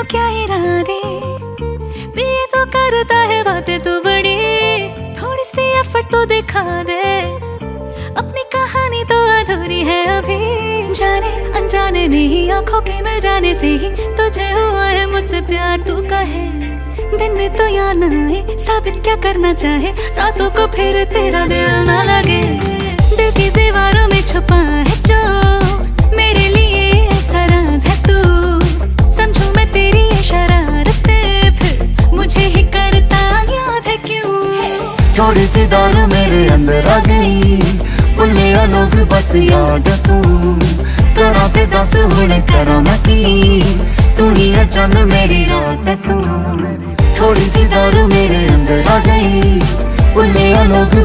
क्या इरादे, पिए तो करता है बातें तू बड़ी, थोड़ी सी एफर्ट तो दिखा दे, अपनी कहानी तो अधूरी है अभी। जाने अनजाने में ही आंखों के मिल जाने से ही तुझे हुआ है मुझसे प्यार, तू कहे दिन में तो याद न आए, साबित क्या करना चाहे, रातों को फिर तेरा दिल ना लगे। दिल की दीवारों में छुपा है जो मेरे लिए ऐसा राज है, तू समझूं मैं तेरी ये शरारतें, फिर मुझे ही करता याद है क्यों। थोड़ी सी दारू मेरे अंदर आ गई, भुले लोग बस याद तू, करा ते दस हुणे करा मैं की, तू ही है चन मेरी रात तू। थोड़ी सी दारू मेरे अंदर आ गई, भुले लोग